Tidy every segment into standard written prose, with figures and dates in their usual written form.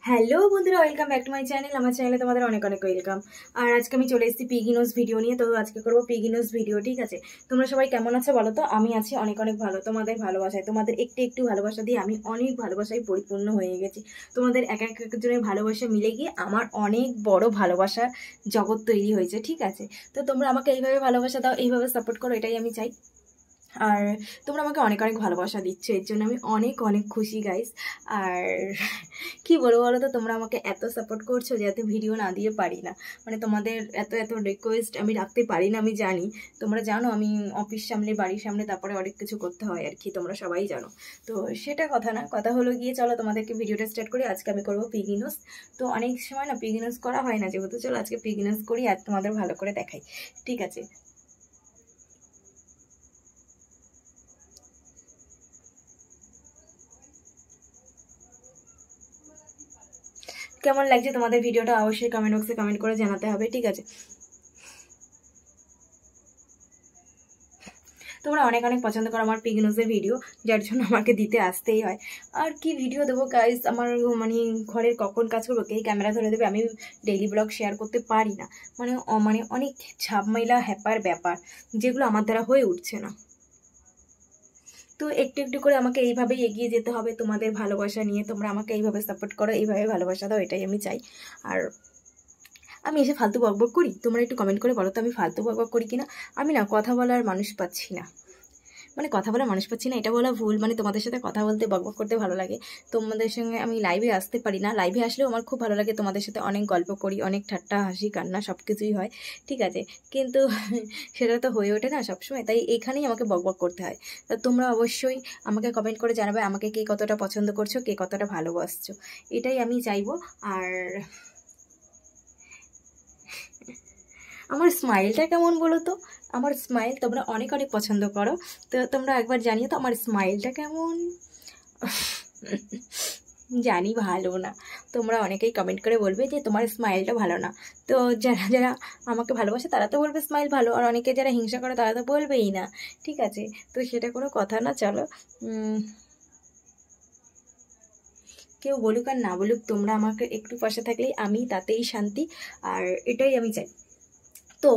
Hello বন্ধুরা, welcome back to my channel. আমার চ্যানেলে তোমাদের অনেক অনেক ওয়েলকাম। আর আজকে আমি চলে এসেছি পিগি নোজ ভিডিও নিয়ে। তো আজকে করবো পিগি নোজ ভিডিও, ঠিক আছে? তোমরা সবাই কেমন আছো বলো তো? আমি আছি অনেক অনেক ভালো। তোমাদের ভালোবাসায়, তোমাদের একটু একটু ভালোবাসা দিয়ে আমি অনেক ভালোবাসায় পরিপূর্ণ হয়ে গেছি। তোমাদের এক একজনের ভালোবাসা মিলে গিয়ে আমার অনেক বড় ভালোবাসার জগৎ তৈরি হয়েছে, ঠিক আছে? তো তোমরা আমাকে এইভাবে ভালোবাসা দাও, এইভাবে সাপোর্ট করো, এটাই আমি চাই। আর তোমরা আমাকে অনেক অনেক ভালোবাসা দিচ্ছ, এর জন্য আমি অনেক অনেক খুশি গাইস। আর কি বলবো বলো তো, তোমরা আমাকে এত সাপোর্ট করছো যে এত ভিডিও না দিয়ে পারি না। মানে তোমাদের এত এত রিকোয়েস্ট আমি রাখতে পারি না, আমি জানি। তোমরা জানো আমি অফিস সামলে, বাড়ির সামনে, তারপরে অনেক কিছু করতে হয় আর কি, তোমরা সবাই জানো। তো সেটা কথা না, কথা হলো গিয়ে চলো তোমাদেরকে ভিডিওটা স্টার্ট করি। আজকে আমি করবো পিগি নোজ। তো অনেক সময় না পিগি নোজ করা হয় না, যেহেতু চলো আজকে পিগি নোজ করি আর তোমাদের ভালো করে দেখাই, ঠিক আছে? কেমন লাগছে তোমাদের ভিডিওটা অবশ্যই কমেন্ট বক্সে কমেন্ট করে জানাতে হবে, ঠিক আছে? তোমরা অনেক অনেক পছন্দ করো আমার পিগ নোজের ভিডিও, যার জন্য আমাকে দিতে আসতেই হয়। আর কি ভিডিও দেবো গাইস, আমার মানে ঘরের কখন কাজ করবো, কে ক্যামেরা ধরে দেবে? আমি ডেইলি ব্লগ শেয়ার করতে পারি না। মানে অনেক ঝামেলা হ্যাপার ব্যাপার, যেগুলো আমার দ্বারা হয়ে উঠছে না। তো একটু একটু করে আমাকে এইভাবেই এগিয়ে যেতে হবে তোমাদের ভালোবাসা নিয়ে। তোমরা আমাকে এইভাবে সাপোর্ট করো, এইভাবে ভালোবাসা দাও, এটাই আমি চাই। আর আমি এসে ফালতু বকবক করি? তোমরা একটু কমেন্ট করে বলো তো আমি ফালতু বকবক করি কিনা। আমি না কথা বলার মানুষ পাচ্ছি না, মানে কথা বলার মানুষ পাচ্ছি না, এটা বলা ভুল। মানে তোমাদের সাথে কথা বলতে, বকবক করতে ভালো লাগে। তোমাদের সঙ্গে আমি লাইভে আসতে পারি না, লাইভে আসলেও আমার খুব ভালো লাগে। তোমাদের সাথে অনেক গল্প করি, অনেক ঠাট্টা হাসি কান্না সব কিছুই হয়, ঠিক আছে? কিন্তু সেটা তো হয়ে ওঠে না সবসময়, তাই এখানেই আমাকে বকবক করতে হয়। তা তোমরা অবশ্যই আমাকে কমেন্ট করে জানাবে আমাকে কে কতটা পছন্দ করছো, কে কতটা ভালোবাসছো, এটাই আমি চাইবো। আর আমার স্মাইলটা কেমন বলো তো? আমার স্মাইল তোমরা অনেক অনেক পছন্দ করো, তো তোমরা একবার জানিও তো আমার স্মাইলটা কেমন। জানি ভালো না, তোমরা অনেকেই কমেন্ট করে বলবে যে তোমার স্মাইলটা ভালো না। তো যারা যারা আমাকে ভালোবাসে তারা তো বলবে স্মাইল ভালো, আর অনেকে যারা হিংসা করে তারা তো বলবেই না, ঠিক আছে? তো সেটা কোনো কথা না। চলো, কেউ বলুক আর না বলুক, তোমরা আমাকে একটু পাশে থাকলেই আমি তাতেই শান্তি। আর এটাই আমি চাই। তো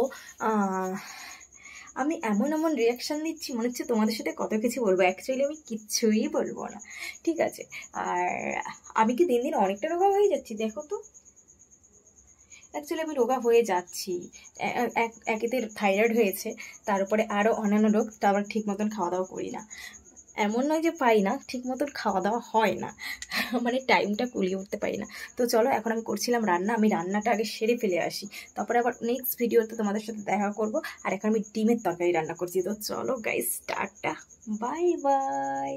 আমি এমন এমন রিয়াকশান দিচ্ছি, মনে হচ্ছে তোমাদের সাথে কত কিছু বলবো, অ্যাকচুয়ালি আমি কিচ্ছুই বলবো না, ঠিক আছে? আর আমি কি দিন দিন অনেকটা রোগা হয়ে যাচ্ছি দেখো তো। অ্যাকচুয়ালি আমি রোগা হয়ে যাচ্ছি। একেতে থাইরয়েড হয়েছে, তার উপরে আরও অন্যান্য রোগ, তো আবার ঠিক মতন খাওয়া দাওয়া করি না। এমন নয় যে পাই না, ঠিক মতন খাওয়া দাওয়া হয় না। মানে টাইমটা কুলিয়ে উঠতে পারি না। তো চলো, এখন আমি করছিলাম রান্না, আমি রান্নাটা আগে সেরে ফেলে আসি, তারপরে আবার নেক্সট ভিডিওতে তোমাদের সাথে দেখা করব। আর এখন আমি ডিমের তরকারি রান্না করছি। তো চলো গাইস, টাটা, বাই বাই।